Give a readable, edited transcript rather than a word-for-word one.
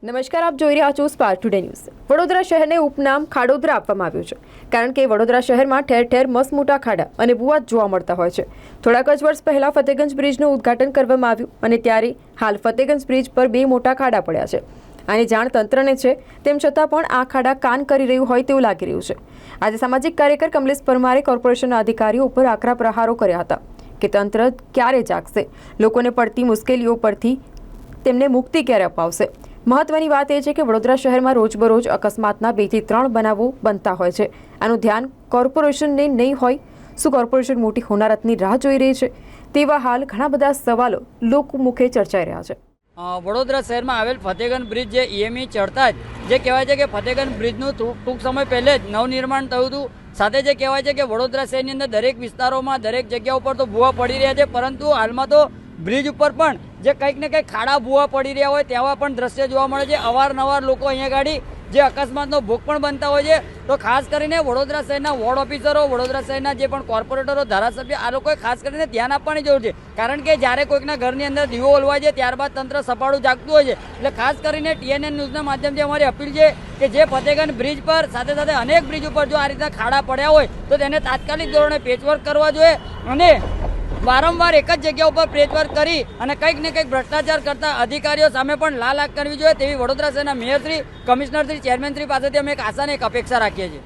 નમસ્કાર, આપ જોઈ રહ્યા છો સ્પાર્ક ટુડે ન્યૂઝ। વડોદરા શહેરને ઉપનામ ખાડોદરા આપવામાં આવ્યું છે કારણ કે વડોદરા શહેરમાં ઠેર ઠેર મસ્ત મોટા ખાડા અને ભૂવાત જોવા મળતા હોય છે। થોડાક જ વર્ષ પહેલા ફતેગંજ બ્રિજનું ઉદ્ઘાટન કરવામાં આવ્યું અને ત્યારે હાલ ફતેગંજ બ્રિજ પર 2 મોટા ખાડા પડ્યા છે। આની જાણ તંત્રને છે, તેમ છતાં પણ આ ખાડા કાન કરી રહ્યું હોય તેવું લાગી રહ્યું છે। આજે સામાજિક કાર્યકર કમલેશ પરમારે કોર્પોરેશનના અધિકારીઓ ઉપર આકરા પ્રહારો કર્યા હતા કે તંત્ર ક્યારે જાગશે, લોકોને પડતી મુશ્કેલીઓ પરથી તેમને મુક્તિ ક્યારે અપાવશે। મહત્વની વાત એ છે કે વડોદરા શહેરમાં રોજબરોજ અકસ્માતના 2 થી 3 બનાવો બનતા હોય છે। આનું ધ્યાન કોર્પોરેશનને નહીં હોય। શું કોર્પોરેશન મોટી હોનારતની રાહ જોઈ રહી છે? તેવા હાલ ઘણા બધા સવાલો લોકમુખે ચર્ચાઈ રહ્યા છે। વડોદરા શહેરમાં આવેલ ફતેગંજ બ્રિજ જે ઈએમઈ ચડતા જ જે કહેવાય છે કે ફતેગંજ બ્રિજનું ટૂંક સમય પહેલે જ નવનિર્માણ થયું હતું। સાથે જે કહેવાય છે કે વડોદરા શહેરની અંદર દરેક વિસ્તારોમાં દરેક જગ્યા ઉપર તો ભૂવા પડી રહ્યા છે, પરંતુ હાલમાં તો બ્રિજ ઉપર પણ જે કંઈક ને કંઈક ખાડા ભૂવા પડી રહ્યા હોય તેવા પણ દ્રશ્ય જોવા મળે છે। અવારનવાર લોકો અહીંયા ગાડી જે અકસ્માતનો ભોગ પણ બનતા હોય છે। તો ખાસ કરીને વડોદરા શહેરના વોર્ડ ઓફિસરો, વડોદરા શહેરના જે પણ કોર્પોરેટરો, ધારાસભ્ય, આ લોકોએ ખાસ કરીને ધ્યાન આપવાની જરૂર છે, કારણ કે જ્યારે કોઈકના ઘરની અંદર દીવો ઓલવાય છે ત્યારબાદ તંત્ર સફાળું જાગતું હોય છે। એટલે ખાસ કરીને TNN ન્યૂઝના માધ્યમથી અમારી અપીલ છે કે જે ફતેગંજ બ્રિજ પર સાથે સાથે અનેક બ્રિજ ઉપર જો આ રીતના ખાડા પડ્યા હોય તો તેને તાત્કાલિક ધોરણે પેચવર્ક કરવા જોઈએ અને વારંવાર એક જ જગ્યા ઉપર પેચવર્ક કરી અને કંઈક ને કંઈક ભ્રષ્ટાચાર કરતા અધિકારીઓ સામે પણ લાલ આંખ કરવી જોઈએ તેવી વડોદરા શહેરના મેયરશ્રી, કમિશનરશ્રી, ચેરમેનશ્રી પાસેથી અમે એક આશા અને એક અપેક્ષા રાખીએ છીએ।